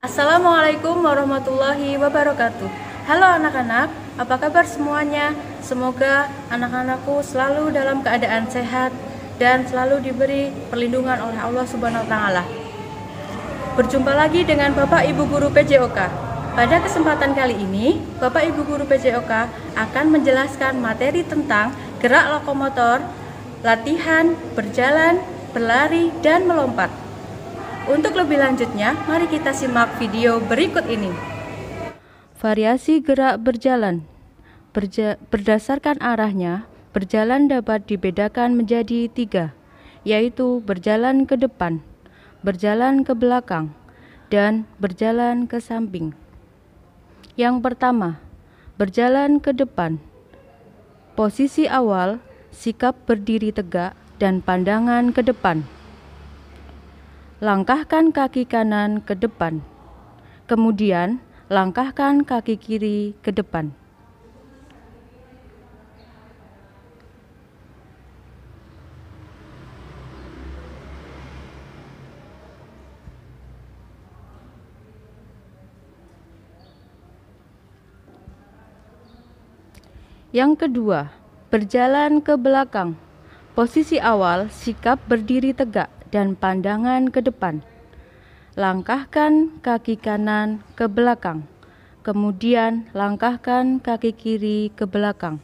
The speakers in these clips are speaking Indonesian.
Assalamualaikum warahmatullahi wabarakatuh. Halo anak-anak, apa kabar semuanya? Semoga anak-anakku selalu dalam keadaan sehat dan selalu diberi perlindungan oleh Allah Subhanahu wa taala. Berjumpa lagi dengan Bapak Ibu Guru PJOK. Pada kesempatan kali ini, Bapak Ibu Guru PJOK akan menjelaskan materi tentang gerak lokomotor, latihan, berjalan, berlari, dan melompat. Untuk lebih lanjutnya, mari kita simak video berikut ini. Variasi gerak berjalan. Berdasarkan arahnya, berjalan dapat dibedakan menjadi 3, yaitu berjalan ke depan, berjalan ke belakang, dan berjalan ke samping. Yang pertama, berjalan ke depan. Posisi awal, sikap berdiri tegak dan pandangan ke depan. Langkahkan kaki kanan ke depan, kemudian langkahkan kaki kiri ke depan. Yang kedua, berjalan ke belakang. Posisi awal, sikap berdiri tegak dan pandangan ke depan. Langkahkan kaki kanan ke belakang, kemudian langkahkan kaki kiri ke belakang.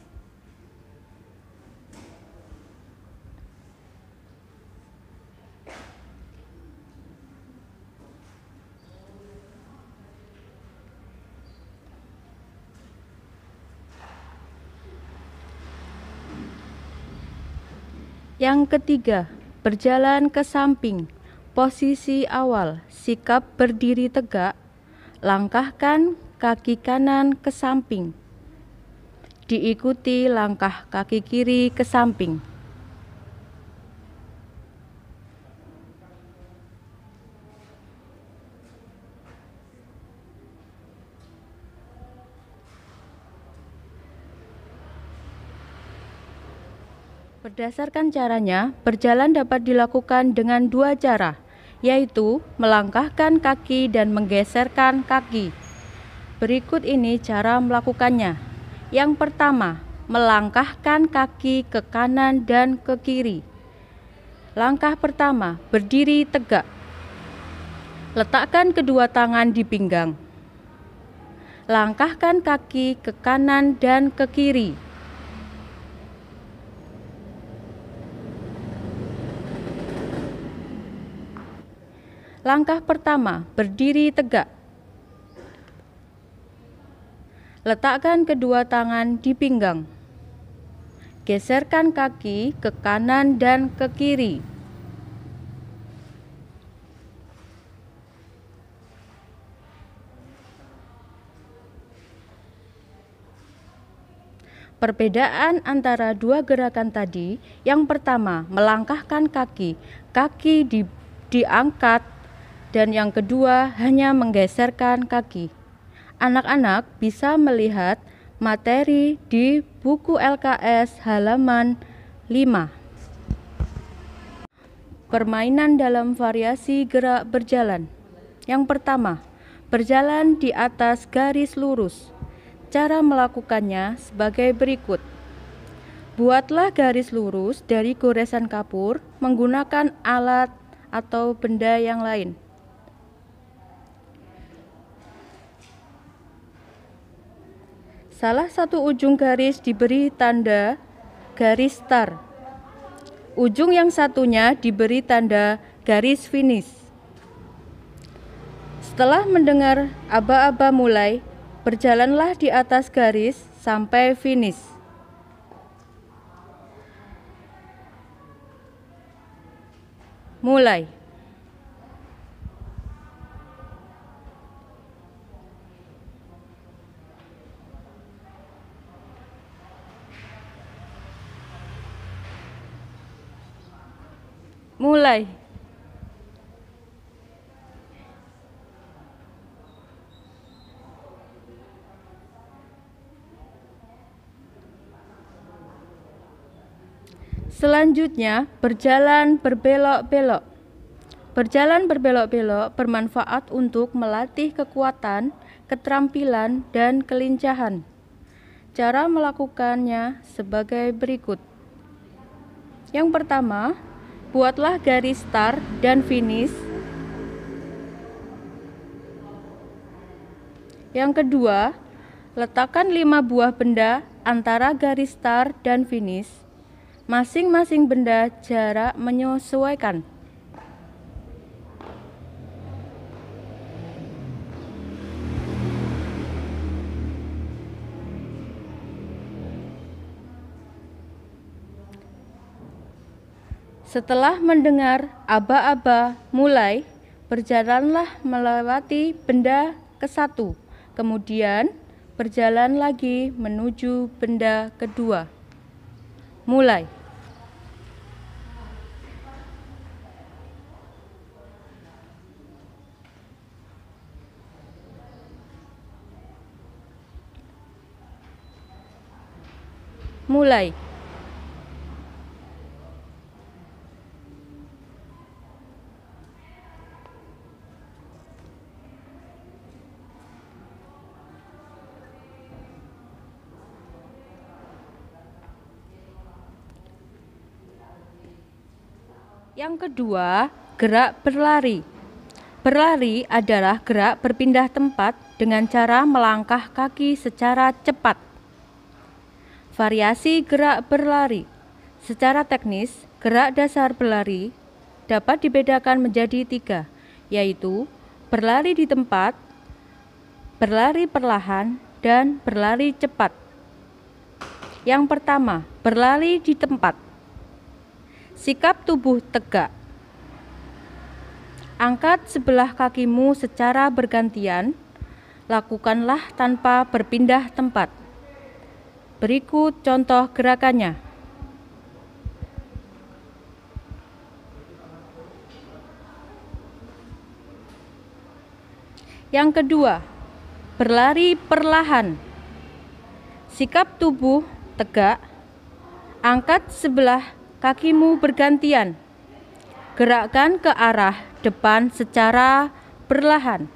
Yang ketiga, berjalan ke samping. Posisi awal, sikap berdiri tegak, langkahkan kaki kanan ke samping, diikuti langkah kaki kiri ke samping. Berdasarkan caranya, berjalan dapat dilakukan dengan 2 cara, yaitu melangkahkan kaki dan menggeserkan kaki. Berikut ini cara melakukannya. Yang pertama, melangkahkan kaki ke kanan dan ke kiri. Langkah pertama, berdiri tegak. Letakkan kedua tangan di pinggang. Langkahkan kaki ke kanan dan ke kiri. Langkah pertama, berdiri tegak. Letakkan kedua tangan di pinggang. Geserkan kaki ke kanan dan ke kiri. Perbedaan antara dua gerakan tadi, yang pertama melangkahkan kaki, diangkat, dan yang kedua hanya menggeserkan kaki. Anak-anak bisa melihat materi di buku LKS halaman 5. Permainan dalam variasi gerak berjalan. Yang pertama, berjalan di atas garis lurus. Cara melakukannya sebagai berikut. Buatlah garis lurus dari goresan kapur menggunakan alat atau benda yang lain. Salah satu ujung garis diberi tanda garis start. Ujung yang satunya diberi tanda garis finish. Setelah mendengar aba-aba mulai, berjalanlah di atas garis sampai finish. Mulai. Mulai. Selanjutnya, berjalan berbelok-belok. Berjalan berbelok-belok bermanfaat untuk melatih kekuatan, keterampilan, dan kelincahan. Cara melakukannya sebagai berikut. Yang pertama, buatlah garis start dan finish. Yang kedua, letakkan 5 buah benda antara garis start dan finish. Masing-masing benda jarak menyesuaikan. Setelah mendengar aba-aba mulai, berjalanlah melewati benda ke-1, kemudian berjalan lagi menuju benda kedua. Mulai. Mulai. Yang kedua, gerak berlari. Berlari adalah gerak berpindah tempat dengan cara melangkah kaki secara cepat. Variasi gerak berlari. Secara teknis, gerak dasar berlari dapat dibedakan menjadi 3, yaitu berlari di tempat, berlari perlahan, dan berlari cepat. Yang pertama, berlari di tempat. Sikap tubuh tegak. Angkat sebelah kakimu secara bergantian. Lakukanlah tanpa berpindah tempat. Berikut contoh gerakannya. Yang kedua, berlari perlahan. Sikap tubuh tegak. Angkat sebelah kakimu bergantian. Gerakkan ke arah depan secara perlahan.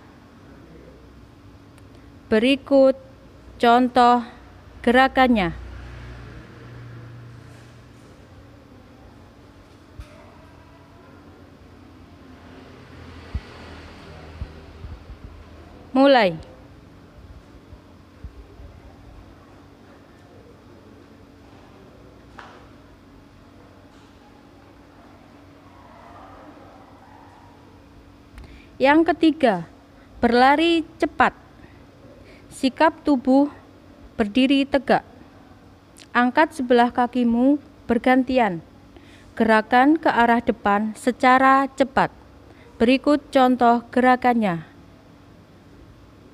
Berikut contoh gerakannya. Mulai. Yang ketiga, berlari cepat. Sikap tubuh berdiri tegak. Angkat sebelah kakimu bergantian. Gerakan ke arah depan secara cepat. Berikut contoh gerakannya.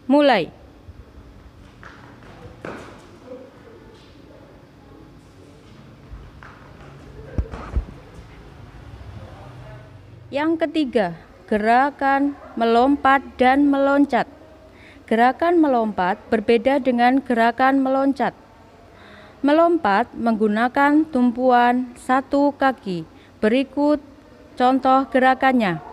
Mulai. Yang ketiga, gerakan melompat dan meloncat. Gerakan melompat berbeda dengan gerakan meloncat. Melompat menggunakan tumpuan satu kaki. Berikut contoh gerakannya.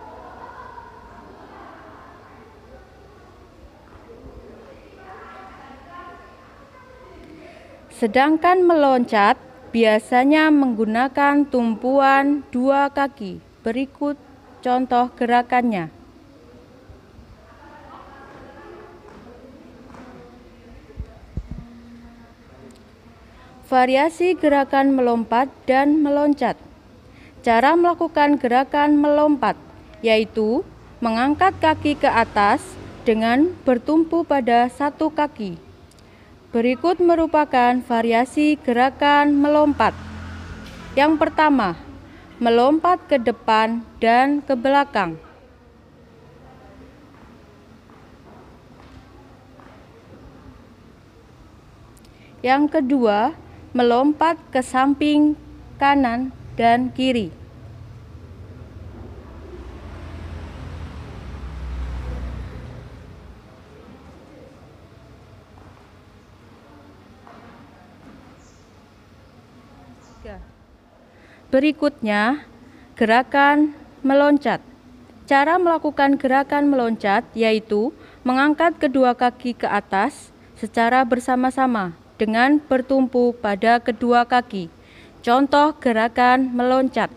Sedangkan meloncat biasanya menggunakan tumpuan dua kaki. Berikut contoh gerakannya. Variasi gerakan melompat dan meloncat. Cara melakukan gerakan melompat yaitu mengangkat kaki ke atas dengan bertumpu pada satu kaki. Berikut merupakan variasi gerakan melompat. Yang pertama, melompat ke depan dan ke belakang. Yang kedua, melompat ke samping kanan dan kiri. Berikutnya, gerakan meloncat. Cara melakukan gerakan meloncat yaitu mengangkat kedua kaki ke atas secara bersama-sama dengan bertumpu pada kedua kaki. Contoh gerakan meloncat.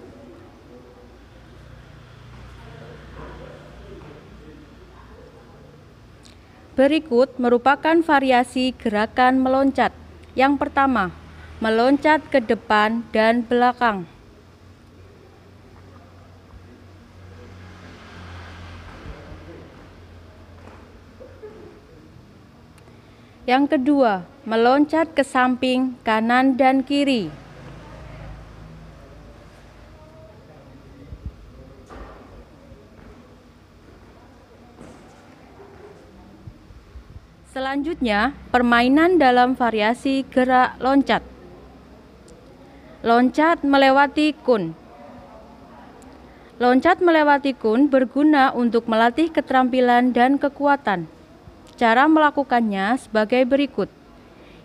Berikut merupakan variasi gerakan meloncat. Yang pertama, meloncat ke depan dan belakang. Yang kedua, meloncat ke samping, kanan, dan kiri. Selanjutnya, permainan dalam variasi gerak loncat. Loncat melewati kun. Loncat melewati kun berguna untuk melatih keterampilan dan kekuatan. Cara melakukannya sebagai berikut.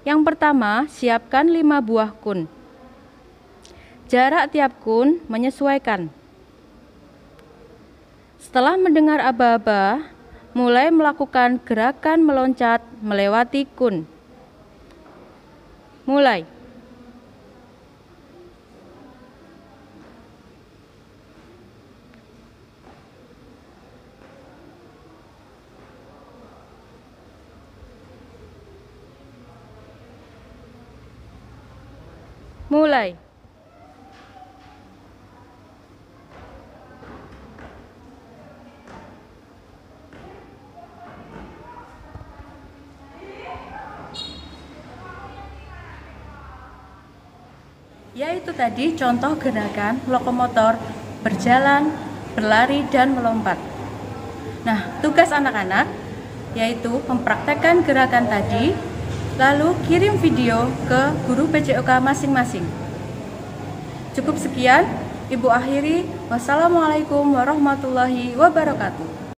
Yang pertama, siapkan 5 buah kun. Jarak tiap kun menyesuaikan. Setelah mendengar aba-aba, mulai melakukan gerakan meloncat melewati kun. Mulai. Mulai. Yaitu tadi contoh gerakan lokomotor berjalan, berlari, dan melompat. Nah, tugas anak-anak yaitu mempraktekkan gerakan tadi, lalu kirim video ke guru PJOK masing-masing. Cukup sekian, Ibu akhiri. Wassalamualaikum warahmatullahi wabarakatuh.